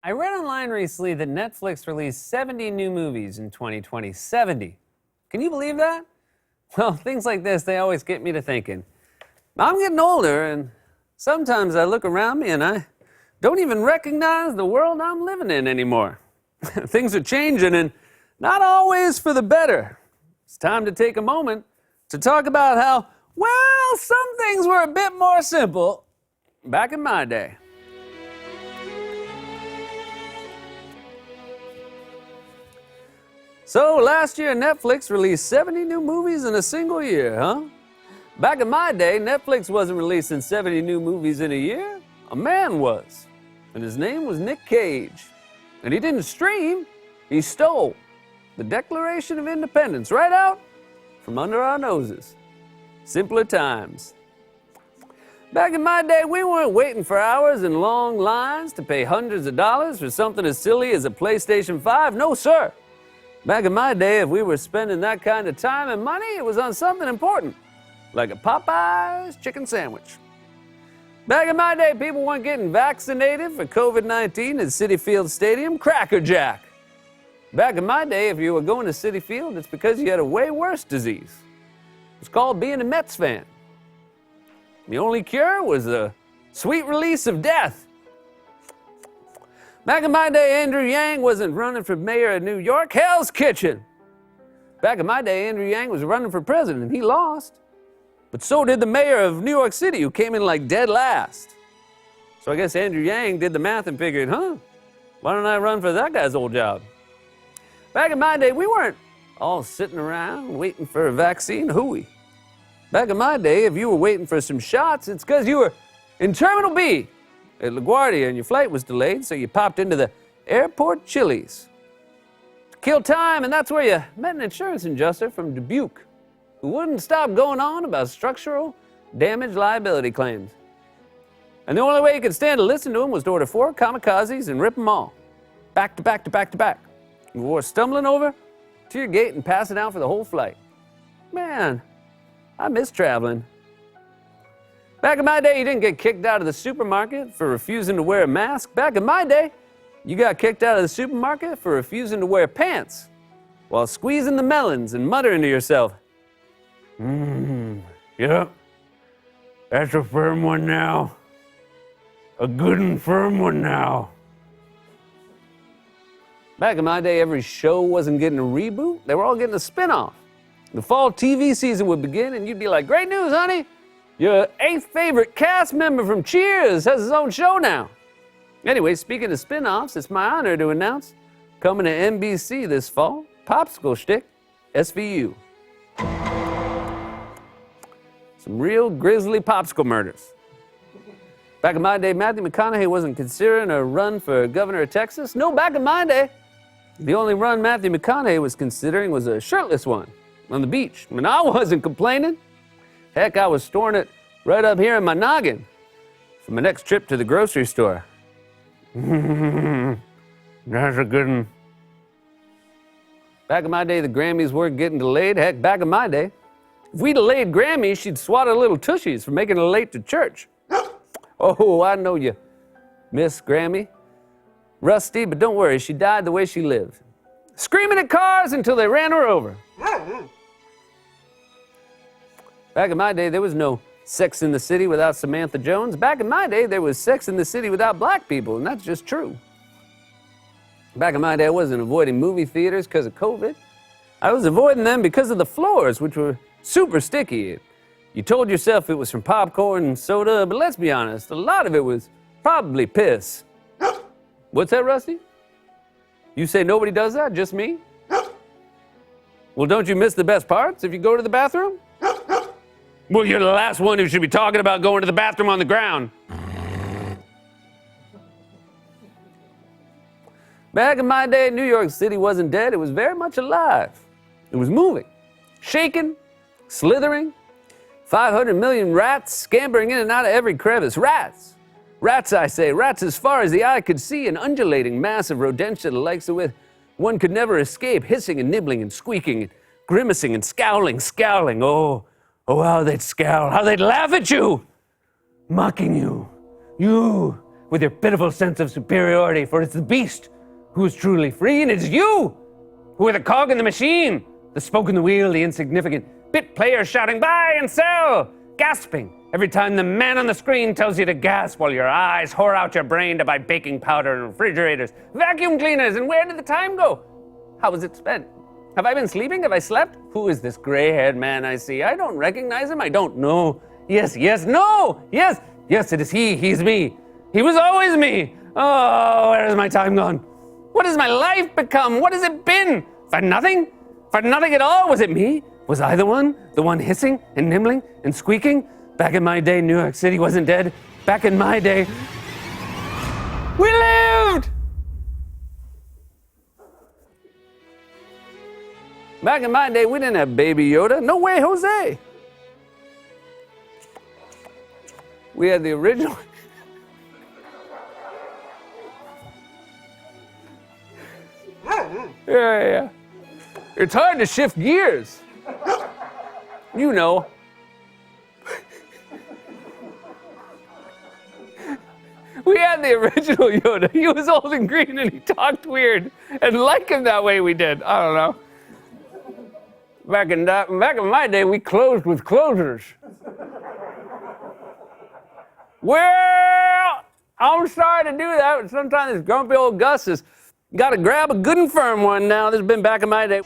I read online recently that Netflix released 70 new movies in 2020. 70. Can you believe that? Well, things like this, they always get me to thinking. I'm getting older, and sometimes I look around me and I don't even recognize the world I'm living in anymore. Things are changing, and not always for the better. It's time to take a moment to talk about how, well, some things were a bit more simple back in my day. So, last year, Netflix released 70 new movies in a single year, huh? Back in my day, Netflix wasn't releasing 70 new movies in a year. A man was. And his name was Nick Cage. And he didn't stream, he stole the Declaration of Independence right out from under our noses. Simpler times. Back in my day, we weren't waiting for hours in long lines to pay hundreds of dollars for something as silly as a PlayStation 5. No, sir. Back in my day, if we were spending that kind of time and money, it was on something important, like a Popeye's chicken sandwich. Back in my day, people weren't getting vaccinated for COVID-19 at Citi Field Stadium, Cracker Jack. Back in my day, if you were going to Citi Field, it's because you had a way worse disease. It's called being a Mets fan. The only cure was the sweet release of death. Back in my day, Andrew Yang wasn't running for mayor of New York. Hell's Kitchen. Back in my day, Andrew Yang was running for president, and he lost. But so did the mayor of New York City, who came in like dead last. So I guess Andrew Yang did the math and figured, why don't I run for that guy's old job? Back in my day, we weren't all sitting around waiting for a vaccine. Hooey. Back in my day, if you were waiting for some shots, it's because you were in Terminal B at LaGuardia and your flight was delayed, so you popped into the airport Chili's to kill time, and that's where you met an insurance adjuster from Dubuque who wouldn't stop going on about structural damage liability claims. And the only way you could stand to listen to him was to order 4 kamikazes and rip them all, back to back to back to back. You were stumbling over to your gate and passing out for the whole flight. Man, I miss traveling. Back in my day, you didn't get kicked out of the supermarket for refusing to wear a mask. Back in my day, you got kicked out of the supermarket for refusing to wear pants while squeezing the melons and muttering to yourself, yep, that's a firm one now. A good and firm one now. Back in my day, every show wasn't getting a reboot. They were all getting a spinoff. The fall TV season would begin, and you'd be like, great news, honey. Your 8th favorite cast member from Cheers has his own show now. Anyway, speaking of spin-offs, it's my honor to announce, coming to NBC this fall, Popsicle Stick, SVU. Some real grisly popsicle murders. Back in my day, Matthew McConaughey wasn't considering a run for governor of Texas. No, back in my day, the only run Matthew McConaughey was considering was a shirtless one on the beach. And I wasn't complaining. Heck, I was storing it right up here in my noggin for my next trip to the grocery store. That's a good one. Back in my day, the Grammys weren't getting delayed. Heck, back in my day, if we delayed Grammys, she'd swat her little tushies for making it late to church. Oh, I know you, Miss Grammy. Rusty, but don't worry, she died the way she lived. Screaming at cars until they ran her over. Back in my day, there was no Sex in the City without Samantha Jones. Back in my day, there was Sex in the City without black people, and that's just true. Back in my day, I wasn't avoiding movie theaters because of COVID. I was avoiding them because of the floors, which were super sticky. You told yourself it was from popcorn and soda, but let's be honest, a lot of it was probably piss. What's that, Rusty? You say nobody does that, just me? Well, don't you miss the best parts if you go to the bathroom? Well, you're the last one who should be talking about going to the bathroom on the ground. Back in my day, New York City wasn't dead. It was very much alive. It was moving, shaking, slithering. 500 million rats scampering in and out of every crevice. Rats! Rats, I say. Rats as far as the eye could see, an undulating mass of rodentia the likes of which one could never escape, hissing and nibbling and squeaking and grimacing and scowling. Oh, how they'd scowl, how they'd laugh at you, mocking you. You, with your pitiful sense of superiority, for it's the beast who is truly free, and it's you who are the cog in the machine, the spoke in the wheel, the insignificant bit player shouting buy and sell, gasping every time the man on the screen tells you to gasp while your eyes whore out your brain to buy baking powder and refrigerators, vacuum cleaners, and where did the time go? How was it spent? Have I been sleeping? Have I slept? Who is this gray-haired man I see? I don't recognize him. I don't know. Yes, no! Yes, it is he. He's me. He was always me. Oh, where has my time gone? What has my life become? What has it been? For nothing? For nothing at all? Was it me? Was I the one? The one hissing and nimbling and squeaking? Back in my day, New York City wasn't dead. Back in my day, we lived! Back in my day, we didn't have Baby Yoda. No way, Jose. We had the original. Yeah. It's hard to shift gears. You know. We had the original Yoda. He was old and green and he talked weird. And like him that way we did. I don't know. Back in my day, we closed with closers. Well, I'm sorry to do that, but sometimes this grumpy old Gus has got to grab a good and firm one now. This has been Back in My Day.